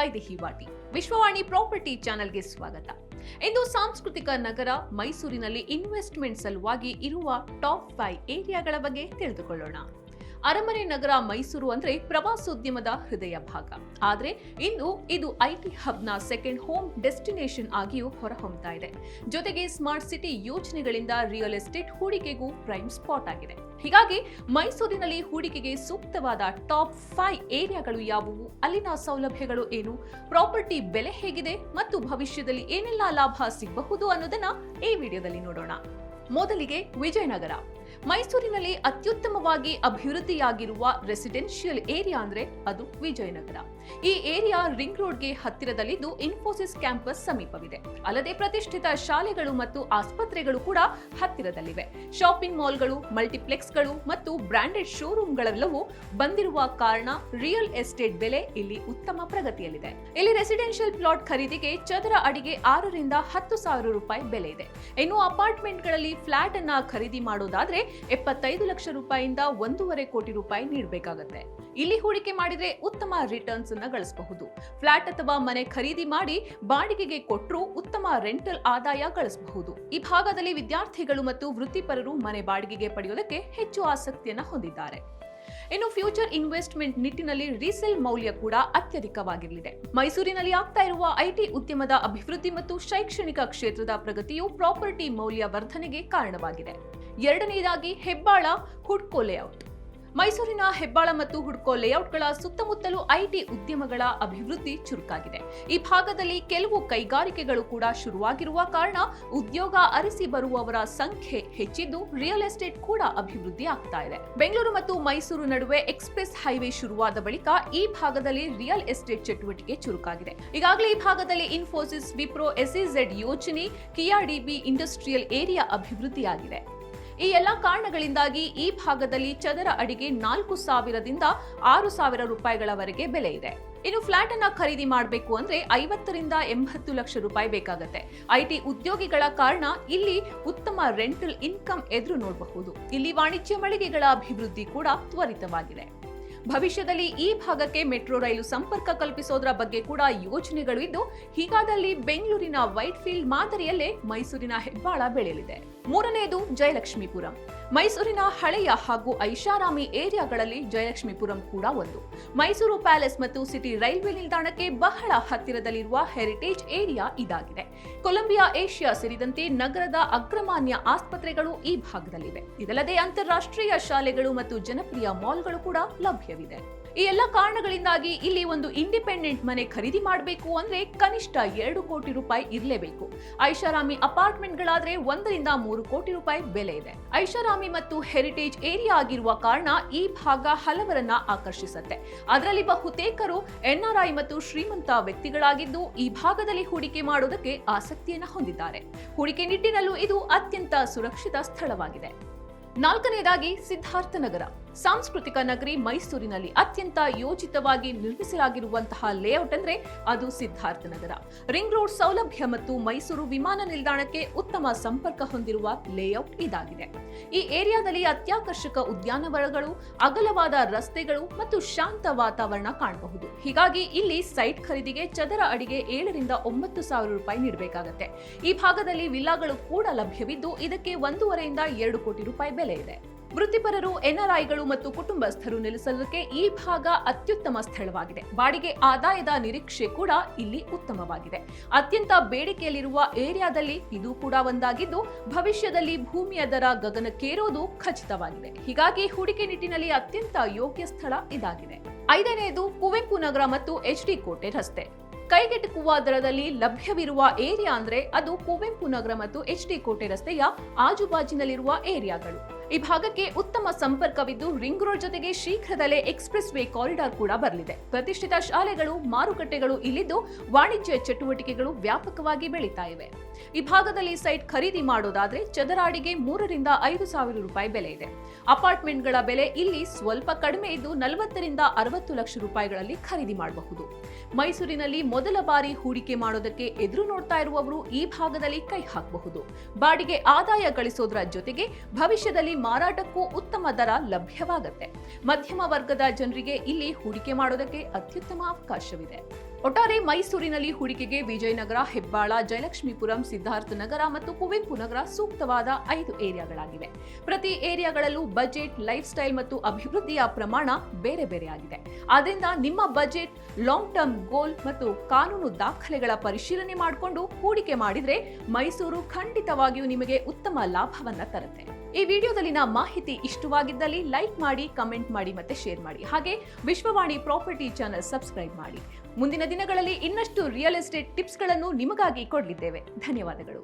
Vaidehi ವಾಟಿ. Vishwavani property ಚಾನೆಲ್ಗೆ ಸ್ವಾಗತ. ಇಂದು ಸಾಂಸ್ಕೃತಿಕ ನಗರ ಮೈಸೂರಿನಲ್ಲಿ ಇನ್ವೆಸ್ಟ್ಮೆಂಟ್ ಸಲುವಾಗಿ ಇರುವ ಟಾಪ್ 5 ಏರಿಯಾಗಳ ಬಗ್ಗೆ ತಿಳಿದುಕೊಳ್ಳೋಣ. ಅರಮನೆ ನಗರ ಮೈಸೂರು ಅಂದ್ರೆ ಪ್ರವಾಸೋದ್ಯಮದ ಹೃದಯ ಭಾಗ. ಆದ್ರೆ ಇಂದು ಇದು ಐಟಿ ಹಬ್ನ ಸೆಕೆಂಡ್ ಹೋಮ್ ಡೆಸ್ಟಿನೇಷನ್ ಆಗಿಯೂ ಹೊರಹೊಮ್ಮುತ್ತಾ ಇದೆ. ಜೊತೆಗೆ ಸ್ಮಾರ್ಟ್ ಸಿಟಿ ಯೋಜನೆಗಳಿಂದ ರಿಯಲ್ ಎಸ್ಟೇಟ್ ಹೂಡಿಕೆಗೂ ಪ್ರೈಮ್ ಸ್ಪಾಟ್ ಆಗಿದೆ. ಹೀಗಾಗಿ ಮೈಸೂರಿನಲ್ಲಿ ಹೂಡಿಕೆಗೆ ಸೂಕ್ತವಾದ ಟಾಪ್ 5 ಏರಿಯಾಗಳು ಯಾವುವು, ಅಲ್ಲಿನ ಸೌಲಭ್ಯಗಳು ಏನು, ಪ್ರಾಪರ್ಟಿ ಬೆಲೆ ಹೇಗಿದೆ ಮತ್ತು ಭವಿಷ್ಯದಲ್ಲಿ ಏನೆಲ್ಲ ಲಾಭ ಸಿಗಬಹುದು ಅನ್ನೋದನ್ನ ಈ ವಿಡಿಯೋದಲ್ಲಿ ನೋಡೋಣ. ಮೊದಲಿಗೆ ವಿಜಯನಗರ. ಮೈಸೂರಿನಲ್ಲಿ ಅತ್ಯುತ್ತಮವಾಗಿ ಅಭಿವೃದ್ಧಿಯಾಗಿರುವ ರೆಸಿಡೆನ್ಷಿಯಲ್ ಏರಿಯಾ ಅಂದ್ರೆ ಅದು ವಿಜಯನಗರ. ಈ ಏರಿಯಾ ರಿಂಗ್ ರೋಡ್ಗೆ ಹತ್ತಿರದಲ್ಲಿದ್ದು ಇನ್ಫೋಸಿಸ್ ಕ್ಯಾಂಪಸ್ ಸಮೀಪವಿದೆ. ಅಲ್ಲದೆ ಪ್ರತಿಷ್ಠಿತ ಶಾಲೆಗಳು ಮತ್ತು ಆಸ್ಪತ್ರೆಗಳು ಕೂಡ ಹತ್ತಿರದಲ್ಲಿವೆ. ಶಾಪಿಂಗ್ ಮಾಲ್ಗಳು, ಮಲ್ಟಿಪ್ಲೆಕ್ಸ್ಗಳು ಮತ್ತು ಬ್ರಾಂಡೆಡ್ ಶೋರೂಮ್ಗಳೆಲ್ಲವೂ ಬಂದಿರುವ ಕಾರಣ ರಿಯಲ್ ಎಸ್ಟೇಟ್ ಬೆಲೆ ಇಲ್ಲಿ ಉತ್ತಮ ಪ್ರಗತಿಯಲ್ಲಿದೆ. ಇಲ್ಲಿ ರೆಸಿಡೆನ್ಷಿಯಲ್ ಪ್ಲಾಟ್ ಖರೀದಿಗೆ ಚದರ ಅಡಿಗೆ 6 ರಿಂದ 10 ಸಾವಿರ ರೂಪಾಯಿ ಬೆಲೆ ಇದೆ. ಇನ್ನು ಅಪಾರ್ಟ್ಮೆಂಟ್ಗಳಲ್ಲಿ ಫ್ಲಾಟ್ ಅನ್ನ ಖರೀದಿ ಮಾಡೋದಾದ್ರೆ 75 ಲಕ್ಷ ರೂಪಾಯಿಯಿಂದ 1.5 ಕೋಟಿ ರೂಪಾಯಿ ನೀಡಬೇಕಾಗುತ್ತೆ. ಇಲ್ಲಿ ಹೂಡಿಕೆ ಮಾಡಿದ್ರೆ ಉತ್ತಮ ರಿಟರ್ನ್ಸ್ ಅನ್ನ ಗಳಿಸಬಹುದು. ಫ್ಲಾಟ್ ಅಥವಾ ಮನೆ ಖರೀದಿ ಮಾಡಿ ಬಾಡಿಗೆಗೆ ಕೊಟ್ಟರೂ ಉತ್ತಮ ರೆಂಟಲ್ ಆದಾಯ ಗಳಿಸಬಹುದು. ಈ ಭಾಗದಲ್ಲಿ ವಿದ್ಯಾರ್ಥಿಗಳು ಮತ್ತು ವೃತ್ತಿಪರರು ಮನೆ ಬಾಡಿಗೆಗೆ ಪಡೆಯುವುದಕ್ಕೆ ಹೆಚ್ಚು ಆಸಕ್ತಿಯನ್ನ ಹೊಂದಿದ್ದಾರೆ. ಇನ್ನು ಫ್ಯೂಚರ್ ಇನ್ವೆಸ್ಟ್ಮೆಂಟ್ ನಿಟ್ಟಿನಲ್ಲಿ ರೀಸೇಲ್ ಮೌಲ್ಯ ಕೂಡ ಅತ್ಯಧಿಕವಾಗಿರಲಿದೆ. ಮೈಸೂರಿನಲ್ಲಿ ಆಗ್ತಾ ಇರುವ ಐಟಿ ಉದ್ಯಮದ ಅಭಿವೃದ್ಧಿ ಮತ್ತು ಶೈಕ್ಷಣಿಕ ಕ್ಷೇತ್ರದ ಪ್ರಗತಿಯು ಪ್ರಾಪರ್ಟಿ ಮೌಲ್ಯ ವರ್ಧನೆಗೆ ಕಾರಣವಾಗಿದೆ. ಎರಡನೆಯದಾಗಿ ಹೆಬ್ಬಾಳ ಹುಡ್ಕೋ ಲೇಔಟ್. ಮೈಸೂರಿನ ಹೆಬ್ಬಾಳ ಮತ್ತು ಹುಡ್ಕೋ ಲೇಔಟ್ಗಳ ಸುತ್ತಮುತ್ತಲೂ ಐಟಿ ಉದ್ಯಮಗಳ ಅಭಿವೃದ್ಧಿ ಚುರುಕಾಗಿದೆ. ಈ ಭಾಗದಲ್ಲಿ ಕೆಲವು ಕೈಗಾರಿಕೆಗಳು ಕೂಡ ಶುರುವಾಗಿರುವ ಕಾರಣ ಉದ್ಯೋಗ ಅರಸಿ ಬರುವವರ ಸಂಖ್ಯೆ ಹೆಚ್ಚಿದ್ದು ರಿಯಲ್ ಎಸ್ಟೇಟ್ ಕೂಡ ಅಭಿವೃದ್ಧಿ ಆಗ್ತಾ ಇದೆ. ಬೆಂಗಳೂರು ಮತ್ತು ಮೈಸೂರು ನಡುವೆ ಎಕ್ಸ್ಪ್ರೆಸ್ ಹೈವೇ ಶುರುವಾದ ಬಳಿಕ ಈ ಭಾಗದಲ್ಲಿ ರಿಯಲ್ ಎಸ್ಟೇಟ್ ಚಟುವಟಿಕೆ ಚುರುಕಾಗಿದೆ. ಈಗಾಗಲೇ ಈ ಭಾಗದಲ್ಲಿ ಇನ್ಫೋಸಿಸ್, ವಿಪ್ರೋ, ಎಸ್ಇಝೆಡ್ ಯೋಜನೆ, ಕಿಯಾಡಿಬಿ ಇಂಡಸ್ಟ್ರಿಯಲ್ ಏರಿಯಾ ಅಭಿವೃದ್ಧಿಯಾಗಿದೆ. ಈ ಎಲ್ಲ ಕಾರಣಗಳಿಂದಾಗಿ ಈ ಭಾಗದಲ್ಲಿ ಚದರ ಅಡಿಗೆ 4,000 ರಿಂದ 6,000 ರೂಪಾಯಿಗಳವರೆಗೆ ಬೆಲೆ ಇದೆ. ಇನ್ನು ಫ್ಲಾಟ್ ಅನ್ನ ಖರೀದಿ ಮಾಡಬೇಕು ಅಂದ್ರೆ 50 ರಿಂದ 80 ಲಕ್ಷ ರೂಪಾಯಿ ಬೇಕಾಗುತ್ತೆ. ಐಟಿ ಉದ್ಯೋಗಿಗಳ ಕಾರಣ ಇಲ್ಲಿ ಉತ್ತಮ ರೆಂಟಲ್ ಇನ್ಕಮ್ ಎದುರು ನೋಡಬಹುದು. ಇಲ್ಲಿ ವಾಣಿಜ್ಯ ಮಳಿಗೆಗಳ ಅಭಿವೃದ್ಧಿ ಕೂಡ ತ್ವರಿತವಾಗಿದೆ. ಭವಿಷ್ಯದಲ್ಲಿ ಈ ಭಾಗಕ್ಕೆ ಮೆಟ್ರೋ ರೈಲು ಸಂಪರ್ಕ ಕಲ್ಪಿಸೋದರ ಬಗ್ಗೆ ಕೂಡ ಯೋಜನೆಗಳು ಇದ್ದು, ಹೀಗಾದಲ್ಲಿ ಬೆಂಗಳೂರಿನ ವೈಟ್ ಫೀಲ್ಡ್ ಮಾದರಿಯಲ್ಲೇ ಮೈಸೂರಿನ ಹೆಬ್ಬಾಳ ಬೆಳೆಯಲಿದೆ. ಮೂರನೆಯದು ಜಯಲಕ್ಷ್ಮೀಪುರಂ. ಮೈಸೂರಿನ ಹಳೆಯ ಹಾಗೂ ಐಷಾರಾಮಿ ಏರಿಯಾಗಳಲ್ಲಿ ಜಯಲಕ್ಷ್ಮೀಪುರಂ ಕೂಡ ಒಂದು. ಮೈಸೂರು ಪ್ಯಾಲೇಸ್ ಮತ್ತು ಸಿಟಿ ರೈಲ್ವೆ ನಿಲ್ದಾಣಕ್ಕೆ ಬಹಳ ಹತ್ತಿರದಲ್ಲಿರುವ ಹೆರಿಟೇಜ್ ಏರಿಯಾ ಇದಾಗಿದೆ. ಕೊಲಂಬಿಯಾ ಏಷ್ಯಾ ಸೇರಿದಂತೆ ನಗರದ ಅಗ್ರಮಾನ್ಯ ಆಸ್ಪತ್ರೆಗಳು ಈ ಭಾಗದಲ್ಲಿವೆ. ಇದಲ್ಲದೆ ಅಂತಾರಾಷ್ಟ್ರೀಯ ಶಾಲೆಗಳು ಮತ್ತು ಜನಪ್ರಿಯ ಮಾಲ್ಗಳು ಕೂಡ ಲಭ್ಯವಿದೆ. ಈ ಎಲ್ಲ ಕಾರಣಗಳಿಂದಾಗಿ ಇಲ್ಲಿ ಒಂದು ಇಂಡಿಪೆಂಡೆಂಟ್ ಮನೆ ಖರೀದಿ ಮಾಡಬೇಕು ಅಂದ್ರೆ ಕನಿಷ್ಠ 2 ಕೋಟಿ ರೂಪಾಯಿ ಇರಲೇಬೇಕು. ಐಷಾರಾಮಿ ಅಪಾರ್ಟ್ಮೆಂಟ್ಗಳಾದ್ರೆ 1 ರಿಂದ 3 ಕೋಟಿ ರೂಪಾಯಿ ಬೆಲೆ ಇದೆ. ಐಷಾರಾಮಿ ಮತ್ತು ಹೆರಿಟೇಜ್ ಏರಿಯಾ ಆಗಿರುವ ಕಾರಣ ಈ ಭಾಗ ಹಲವರನ್ನ ಆಕರ್ಷಿಸುತ್ತೆ. ಅದರಲ್ಲಿ ಬಹುತೇಕರು ಎನ್ಆರ್ಐ ಮತ್ತು ಶ್ರೀಮಂತ ವ್ಯಕ್ತಿಗಳಾಗಿದ್ದು ಈ ಭಾಗದಲ್ಲಿ ಹೂಡಿಕೆ ಮಾಡೋದಕ್ಕೆ ಆಸಕ್ತಿಯನ್ನ ಹೊಂದಿದ್ದಾರೆ. ಹೂಡಿಕೆ ನಿಟ್ಟಿನಲ್ಲೂ ಇದು ಅತ್ಯಂತ ಸುರಕ್ಷಿತ ಸ್ಥಳವಾಗಿದೆ. ನಾಲ್ಕನೆಯದಾಗಿ ಸಿದ್ಧಾರ್ಥನಗರ. ಸಾಂಸ್ಕೃತಿಕ ನಗರಿ ಮೈಸೂರಿನಲ್ಲಿ ಅತ್ಯಂತ ಯೋಜಿತವಾಗಿ ನಿರ್ಮಿಸಲಾಗಿರುವಂತಹ ಲೇಔಟ್ ಅಂದ್ರೆ ಅದು ಸಿದ್ಧಾರ್ಥನಗರ. ರಿಂಗ್ ರೋಡ್ ಸೌಲಭ್ಯ ಮತ್ತು ಮೈಸೂರು ವಿಮಾನ ನಿಲ್ದಾಣಕ್ಕೆ ಉತ್ತಮ ಸಂಪರ್ಕ ಹೊಂದಿರುವ ಲೇಔಟ್ ಇದಾಗಿದೆ. ಈ ಏರಿಯಾದಲ್ಲಿ ಅತ್ಯಾಕರ್ಷಕ ಉದ್ಯಾನವನಗಳು, ಅಗಲವಾದ ರಸ್ತೆಗಳು ಮತ್ತು ಶಾಂತ ವಾತಾವರಣ ಕಾಣಬಹುದು. ಹೀಗಾಗಿ ಇಲ್ಲಿ ಸೈಟ್ ಖರೀದಿಗೆ ಚದರ ಅಡಿಗೆ 7 ರಿಂದ 9 ಸಾವಿರ ರೂಪಾಯಿ ನೀಡಬೇಕಾಗುತ್ತೆ. ಈ ಭಾಗದಲ್ಲಿ ವಿಲ್ಲಾಗಳು ಕೂಡ ಲಭ್ಯವಿದ್ದು ಇದಕ್ಕೆ 1.5 ರಿಂದ 2 ಕೋಟಿ ರೂಪಾಯಿ ಬೆಲೆ ಇದೆ. ವೃತ್ತಿಪರರು, ಎನ್ಆರ್ಐಗಳು ಮತ್ತು ಕುಟುಂಬಸ್ಥರು ನೆಲೆಸಲಿಕ್ಕೆ ಈ ಭಾಗ ಅತ್ಯುತ್ತಮ ಸ್ಥಳವಾಗಿದೆ. ಬಾಡಿಗೆ ಆದಾಯದ ನಿರೀಕ್ಷೆ ಕೂಡ ಇಲ್ಲಿ ಉತ್ತಮವಾಗಿದೆ. ಅತ್ಯಂತ ಬೇಡಿಕೆಯಲ್ಲಿರುವ ಏರಿಯಾದಲ್ಲಿ ಇದು ಕೂಡ ಒಂದಾಗಿದ್ದು ಭವಿಷ್ಯದಲ್ಲಿ ಭೂಮಿಯ ದರ ಗಗನಕ್ಕೇರೋದು ಖಚಿತವಾಗಿದೆ. ಹೀಗಾಗಿ ಹೂಡಿಕೆ ನಿಟ್ಟಿನಲ್ಲಿ ಅತ್ಯಂತ ಯೋಗ್ಯ ಸ್ಥಳ ಇದಾಗಿದೆ. 5ನೇದು ಕುವೆಂಪು ನಗರ ಮತ್ತು ಎಚ್ಡಿ ಕೋಟೆ ರಸ್ತೆ. ಕೈಗೆಟುಕುವ ದರದಲ್ಲಿ ಲಭ್ಯವಿರುವ ಏರಿಯಾ ಅಂದ್ರೆ ಅದು ಕುವೆಂಪು ನಗರ ಮತ್ತು ಎಚ್ಡಿ ಕೋಟೆ ರಸ್ತೆಯ ಆಜುಬಾಜಿನಲ್ಲಿರುವ ಏರಿಯಾಗಳು. ಈ ಭಾಗಕ್ಕೆ ಉತ್ತಮ ಸಂಪರ್ಕವಿದ್ದು ರಿಂಗ್ ರೋಡ್ ಜೊತೆಗೆ ಶೀಘ್ರದಲ್ಲೇ ಎಕ್ಸ್ಪ್ರೆಸ್ ವೇ ಕಾರಿಡಾರ್ ಕೂಡ ಬರಲಿದೆ. ಪ್ರತಿಷ್ಠಿತ ಶಾಲೆಗಳು, ಮಾರುಕಟ್ಟೆಗಳು ಇಲ್ಲಿದ್ದು ವಾಣಿಜ್ಯ ಚಟುವಟಿಕೆಗಳು ವ್ಯಾಪಕವಾಗಿ ಬೆಳೀತಾ ಇವೆ. ಈ ಭಾಗದಲ್ಲಿ ಸೈಟ್ ಖರೀದಿ ಮಾಡೋದಾದ್ರೆ ಚದರ ಅಡಿಗೆ 3 ರಿಂದ 5 ಸಾವಿರ ರೂಪಾಯಿ ಬೆಲೆ ಇದೆ. ಅಪಾರ್ಟ್ಮೆಂಟ್ಗಳ ಬೆಲೆ ಇಲ್ಲಿ ಸ್ವಲ್ಪ ಕಡಿಮೆ ಇದ್ದು 40 ರಿಂದ 60 ಲಕ್ಷ ರೂಪಾಯಿಗಳಲ್ಲಿ ಖರೀದಿ ಮಾಡಬಹುದು. ಮೈಸೂರಿನಲ್ಲಿ ಮೊದಲ ಬಾರಿ ಹೂಡಿಕೆ ಮಾಡೋದಕ್ಕೆ ಎದುರು ನೋಡ್ತಾ ಇರುವವರು ಈ ಭಾಗದಲ್ಲಿ ಕೈ ಹಾಕಬಹುದು. ಬಾಡಿಗೆ ಆದಾಯ ಗಳಿಸೋದ್ರ ಜೊತೆಗೆ ಭವಿಷ್ಯದಲ್ಲಿ ಮಾರಾಟಕ್ಕೂ ಉತ್ತಮ ದರ ಲಭ್ಯವಾಗುತ್ತೆ. ಮಧ್ಯಮ ವರ್ಗದ ಜನರಿಗೆ ಇಲ್ಲಿ ಹೂಡಿಕೆ ಮಾಡೋದಕ್ಕೆ ಅತ್ಯುತ್ತಮ ಅವಕಾಶವಿದೆ. ಒಟ್ಟಾರೆ ಮೈಸೂರಿನಲ್ಲಿ ಹೂಡಿಕೆಗೆ ವಿಜಯನಗರ, ಹೆಬ್ಬಾಳ, ಜಯಲಕ್ಷ್ಮೀಪುರಂ, ಸಿದ್ಧಾರ್ಥ ನಗರ ಮತ್ತು ಕುವೆಂಪು ನಗರ ಸೂಕ್ತವಾದ 5 ಏರಿಯಾಗಳಾಗಿವೆ. ಪ್ರತಿ ಏರಿಯಾಗಳಲ್ಲೂ ಬಜೆಟ್, ಲೈಫ್ ಸ್ಟೈಲ್ ಮತ್ತು ಅಭಿವೃದ್ಧಿಯ ಪ್ರಮಾಣ ಬೇರೆ ಬೇರೆಯಾಗಿದೆ. ಆದ್ದರಿಂದ ನಿಮ್ಮ ಬಜೆಟ್, ಲಾಂಗ್ ಟರ್ಮ್ ಗೋಲ್ ಮತ್ತು ಕಾನೂನು ದಾಖಲೆಗಳ ಪರಿಶೀಲನೆ ಮಾಡಿಕೊಂಡು ಹೂಡಿಕೆ ಮಾಡಿದ್ರೆ ಮೈಸೂರು ಖಂಡಿತವಾಗಿಯೂ ನಿಮಗೆ ಉತ್ತಮ ಲಾಭವನ್ನ ತರುತ್ತೆ. ಈ ವಿಡಿಯೋದಲ್ಲಿನ ಮಾಹಿತಿ ಇಷ್ಟವಾಗಿದ್ದಲ್ಲಿ ಲೈಕ್ ಮಾಡಿ, ಕಮೆಂಟ್ ಮಾಡಿ ಮತ್ತೆ ಶೇರ್ ಮಾಡಿ. ಹಾಗೆ ವಿಶ್ವವಾಣಿ ಪ್ರಾಪರ್ಟಿ ಚಾನೆಲ್ ಸಬ್ಸ್ಕ್ರೈಬ್ ಮಾಡಿ. ಮುಂದಿನ ದಿನಗಳಲ್ಲಿ ಇನ್ನಷ್ಟು ರಿಯಲ್ ಎಸ್ಟೇಟ್ ಟಿಪ್ಸ್ಗಳನ್ನು ನಿಮಗಾಗಿ ಕೊಡಲಿದ್ದೇವೆ. ಧನ್ಯವಾದಗಳು.